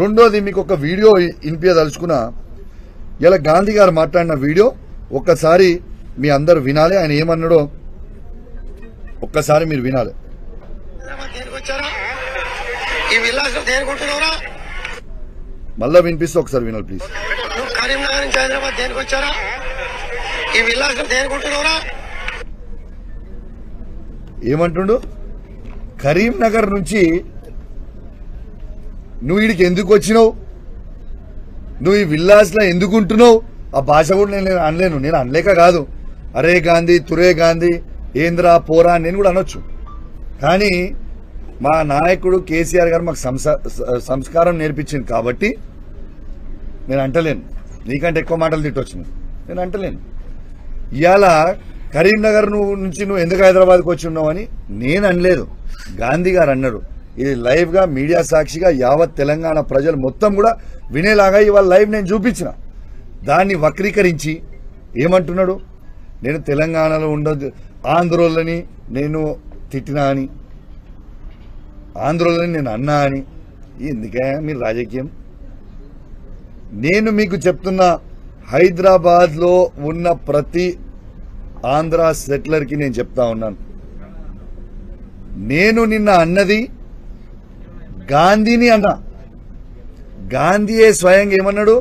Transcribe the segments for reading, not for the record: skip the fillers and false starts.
రెండోది మీకు ఒక వీడియో వినిపించదలుచుకున్నా. ఇలా గాంధీ గారు మాట్లాడిన వీడియో ఒక్కసారి మీ అందరు వినాలి. ఆయన ఏమన్నాడో ఒక్కసారి మీరు వినాలి. మళ్ళా వినిపిస్తే ఒకసారి వినాలి ప్లీజ్. కరీంనగర్ నుంచి హైదరాబాద్ దేనికి వచ్చారా? ఈ విలాసం దేనికుంటున్నారా? ఏమంటుండు? కరీంనగర్ నుంచి నువ్వు వీడికి ఎందుకు వచ్చినావు, నువ్వు ఈ విల్లాస్ లో ఎందుకు ఉంటున్నావు? ఆ భాష కూడా నేను అనలేను. నేను అనలేక కాదు, అరే గాంధీ తురే గాంధీ ఏంద్రా పోరా నేను కూడా అనొచ్చు. కానీ మా నాయకుడు కేసీఆర్ గారు మాకు సంస్కారం నేర్పించింది కాబట్టి నేను అంటలేను. నీకంటే ఎక్కువ మాటలు తిట్టొచ్చు, నేను అంటలేను. ఇవాళ కరీంనగర్ నుంచి నువ్వు ఎందుకు హైదరాబాద్కి వచ్చి ఉన్నావు అని నేను అనలేదు, గాంధీ గారు అన్నాడు. ఇది లైవ్ గా మీడియా సాక్షిగా యావత్ తెలంగాణ ప్రజలు మొత్తం కూడా వినేలాగా ఇవాళ లైవ్ నేను చూపించిన. దాన్ని వక్రీకరించి ఏమంటున్నాడు, నేను తెలంగాణలో ఉండదు ఆంధ్రోళ్ళని నేను తిట్టినా అని, ఆంధ్రోళ్ళని నేను అన్నా అని. ఎందుకే మీరు రాజకీయం? నేను మీకు చెప్తున్నా, హైదరాబాద్ లో ఉన్న ప్రతి ఆంధ్ర సెటిలర్ కి నేను చెప్తా ఉన్నాను, నేను నిన్న అన్నది గాంధీని అన్నా. గాంధీయే స్వయంగా ఏమన్నాడు,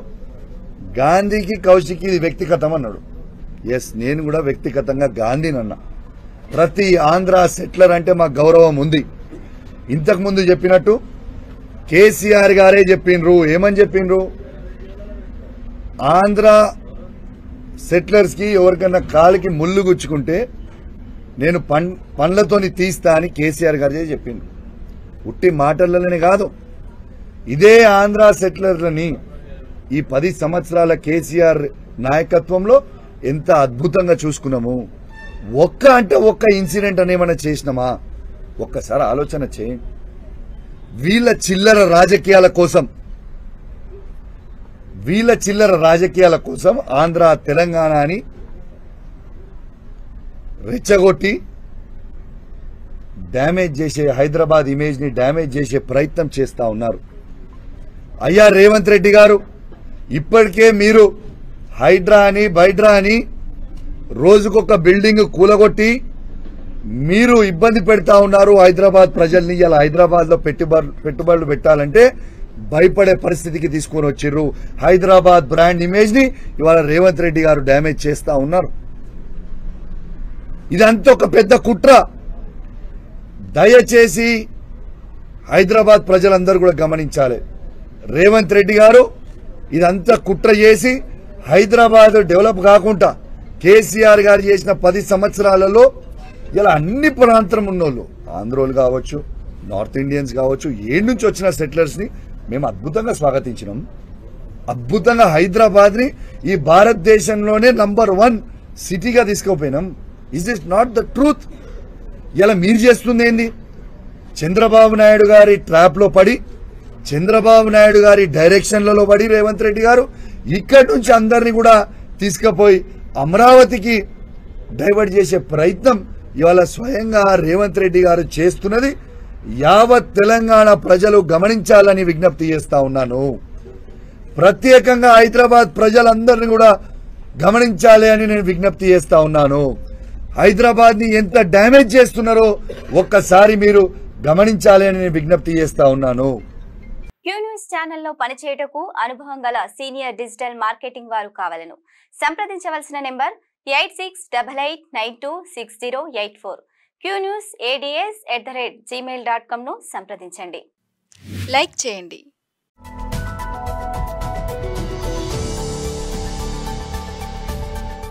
గాంధీకి కౌశిక్ ఇది వ్యక్తిగతం అన్నాడు. ఎస్, నేను కూడా వ్యక్తిగతంగా గాంధీని అన్నా. ప్రతి ఆంధ్ర సెటిలర్ అంటే మాకు గౌరవం ఉంది. ఇంతకు ముందు చెప్పినట్టు కేసీఆర్ గారే చెప్పిండ్రు. ఏమని చెప్పిండ్రు? ఆంధ్ర సెటిలర్స్ కి ఎవరికన్నా కాలికి ముళ్ళు గుచ్చుకుంటే నేను పండ్లతోని తీస్తా అని కేసీఆర్ గారే చెప్పిండ్రు. ఉట్టి మాటలనే కాదు, ఇదే ఆంధ్ర సెటిలర్లని ఈ 10 సంవత్సరాల కేసీఆర్ నాయకత్వంలో ఎంత అద్భుతంగా చూసుకున్నాము. ఒక్క ఇన్సిడెంట్ అని ఏమైనా చేసినామా? ఒక్కసారి ఆలోచన చేయండి. వీళ్ళ చిల్లర రాజకీయాల కోసం ఆంధ్ర తెలంగాణ అని రెచ్చగొట్టి డ్యామేజ్ చేసే, హైదరాబాద్ ఇమేజ్ ని డ్యామేజ్ చేసే ప్రయత్నం చేస్తా ఉన్నారు. అయ్యా రేవంత్ రెడ్డి గారు, ఇప్పటికే మీరు హైడ్రా అని బైడ్రా అని రోజుకొక బిల్డింగ్ కూలగొట్టి మీరు ఇబ్బంది పెడతా ఉన్నారు హైదరాబాద్ ప్రజల్ని. ఇలా హైదరాబాద్ లో పెట్టుబడులు పెట్టాలంటే భయపడే పరిస్థితికి తీసుకొని వచ్చిర్రు. హైదరాబాద్ బ్రాండ్ ఇమేజ్ ని ఇవాళ రేవంత్ రెడ్డి గారు డ్యామేజ్ చేస్తా ఉన్నారు. ఇదంతా ఒక పెద్ద కుట్ర. దయచేసి హైదరాబాద్ ప్రజలందరూ కూడా గమనించాలి. రేవంత్ రెడ్డి గారు ఇదంతా కుట్ర చేసి హైదరాబాద్ డెవలప్ కాకుండా కేసీఆర్ గారు చేసిన 10 సంవత్సరాలలో ఇలా అన్ని ప్రాంతం ఉన్నోళ్ళు, ఆంధ్రోలు కావచ్చు, నార్త్ ఇండియన్స్ కావచ్చు, ఏడు నుంచి వచ్చిన సెటిలర్స్ ని మేము అద్భుతంగా స్వాగతించినాం. అద్భుతంగా హైదరాబాద్ ని ఈ భారతదేశంలోనే నంబర్ 1 సిటీగా తీసుకుపోయినాం. Is this not the truth? ఇలా మీరు చేస్తుంది ఏంది? చంద్రబాబు నాయుడు గారి ట్రాప్ లో పడి, చంద్రబాబు నాయుడు గారి డైరెక్షన్లలో పడి రేవంత్ రెడ్డి గారు ఇక్కడి నుంచి అందరినీ కూడా తీసుకుపోయి అమరావతికి డైవర్ట్ చేసే ప్రయత్నం ఇవాళ స్వయంగా రేవంత్ రెడ్డి గారు చేస్తున్నది యావత్ తెలంగాణ ప్రజలు గమనించాలని విజ్ఞప్తి చేస్తా ఉన్నాను. ప్రత్యేకంగా హైదరాబాద్ ప్రజలందరినీ కూడా గమనించాలి అని నేను విజ్ఞప్తి చేస్తా ఉన్నాను. హైదరాబాద్ ని ఎంత డ్యామేజ్ చేస్తున్నారో ఒక్కసారి మీరు గమనించాలి అని నేను విజ్ఞప్తి చేస్తా ఉన్నాను. క్యూ న్యూస్ ఛానల్లో పనిచేయటకు అనుభవం గల సీనియర్ డిజిటల్ మార్కెటింగ్ వారు కావాలను సంప్రదించవలసిన నెంబర్ 8688926084. qnewsads@gmail.com ను సంప్రదించండి. లైక్ చేయండి.